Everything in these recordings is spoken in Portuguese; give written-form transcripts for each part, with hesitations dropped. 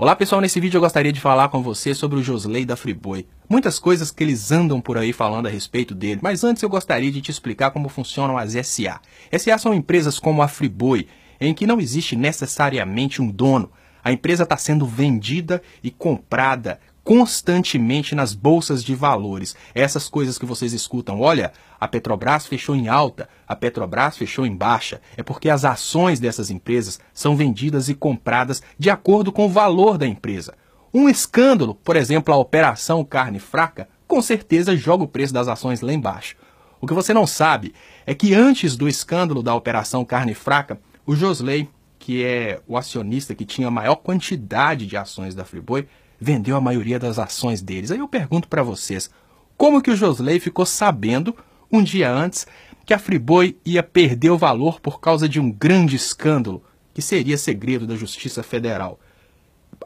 Olá pessoal, nesse vídeo eu gostaria de falar com você sobre o Josley da Friboi. Muitas coisas que eles andam por aí falando a respeito dele, mas antes eu gostaria de te explicar como funcionam as SA. SA são empresas como a Friboi, em que não existe necessariamente um dono. A empresa está sendo vendida e comprada constantemente nas bolsas de valores. Essas coisas que vocês escutam, olha, a Petrobras fechou em alta, a Petrobras fechou em baixa, é porque as ações dessas empresas são vendidas e compradas de acordo com o valor da empresa. Um escândalo, por exemplo, a Operação Carne Fraca, com certeza joga o preço das ações lá embaixo. O que você não sabe é que antes do escândalo da Operação Carne Fraca, o Josley, que é o acionista que tinha a maior quantidade de ações da Friboi, vendeu a maioria das ações deles. Aí eu pergunto para vocês, como que o Josley ficou sabendo, um dia antes, que a Friboi ia perder o valor por causa de um grande escândalo, que seria segredo da Justiça Federal?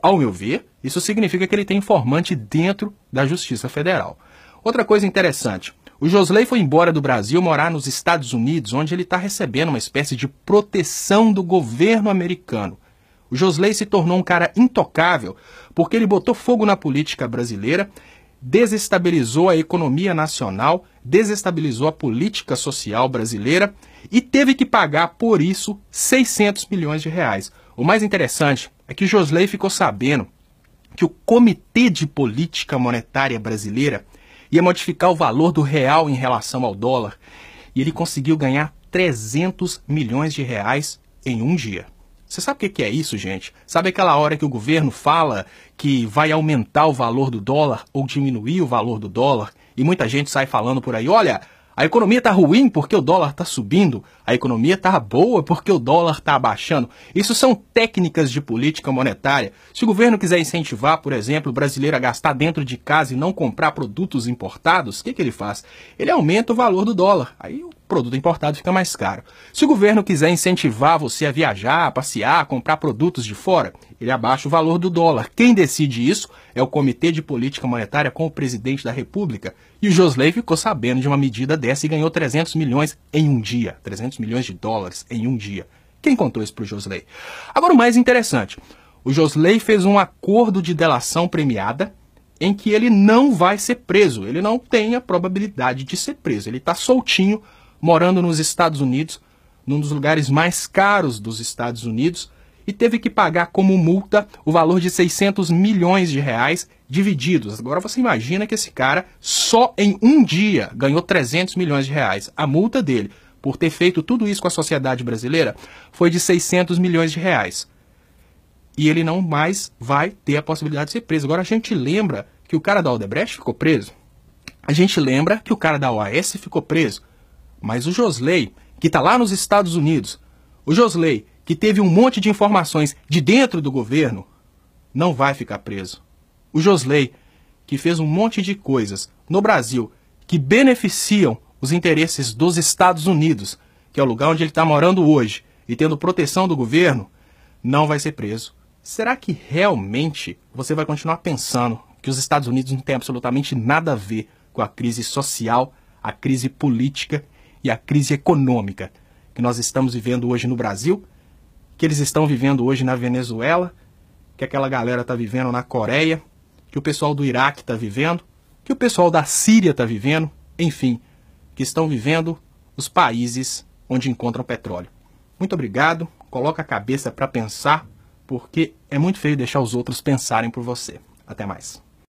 Ao meu ver, isso significa que ele tem informante dentro da Justiça Federal. Outra coisa interessante, o Josley foi embora do Brasil morar nos Estados Unidos, onde ele está recebendo uma espécie de proteção do governo americano. O Josley se tornou um cara intocável porque ele botou fogo na política brasileira, desestabilizou a economia nacional, desestabilizou a política social brasileira e teve que pagar por isso 600 milhões de reais. O mais interessante é que o Josley ficou sabendo que o Comitê de Política Monetária Brasileira ia modificar o valor do real em relação ao dólar e ele conseguiu ganhar 300 milhões de reais em um dia. Você sabe o que é isso, gente? Sabe aquela hora que o governo fala que vai aumentar o valor do dólar ou diminuir o valor do dólar e muita gente sai falando por aí, olha, a economia está ruim porque o dólar está subindo, a economia está boa porque o dólar está abaixando. Isso são técnicas de política monetária. Se o governo quiser incentivar, por exemplo, o brasileiro a gastar dentro de casa e não comprar produtos importados, o que ele faz? Ele aumenta o valor do dólar, aí o produto importado fica mais caro. Se o governo quiser incentivar você a viajar, a passear, a comprar produtos de fora, ele abaixa o valor do dólar. Quem decide isso é o Comitê de Política Monetária com o presidente da República. E o Josley ficou sabendo de uma medida dessa e ganhou 300 milhões em um dia. 300 milhões de dólares em um dia. Quem contou isso para o Josley? Agora o mais interessante, o Josley fez um acordo de delação premiada em que ele não vai ser preso. Ele não tem a probabilidade de ser preso. Ele está soltinho, morando nos Estados Unidos, num dos lugares mais caros dos Estados Unidos, e teve que pagar como multa o valor de 600 milhões de reais divididos. Agora você imagina que esse cara só em um dia ganhou 300 milhões de reais. A multa dele, por ter feito tudo isso com a sociedade brasileira, foi de 600 milhões de reais. E ele não mais vai ter a possibilidade de ser preso. Agora a gente lembra que o cara da Odebrecht ficou preso. A gente lembra que o cara da OAS ficou preso. Mas o Josley, que está lá nos Estados Unidos, o Josley, que teve um monte de informações de dentro do governo, não vai ficar preso. O Josley, que fez um monte de coisas no Brasil que beneficiam os interesses dos Estados Unidos, que é o lugar onde ele está morando hoje, e tendo proteção do governo, não vai ser preso. Será que realmente você vai continuar pensando que os Estados Unidos não têm absolutamente nada a ver com a crise social, a crise política e a crise econômica que nós estamos vivendo hoje no Brasil, que eles estão vivendo hoje na Venezuela, que aquela galera está vivendo na Coreia, que o pessoal do Iraque está vivendo, que o pessoal da Síria está vivendo, enfim, que estão vivendo os países onde encontram petróleo. Muito obrigado, coloca a cabeça para pensar, porque é muito feio deixar os outros pensarem por você. Até mais.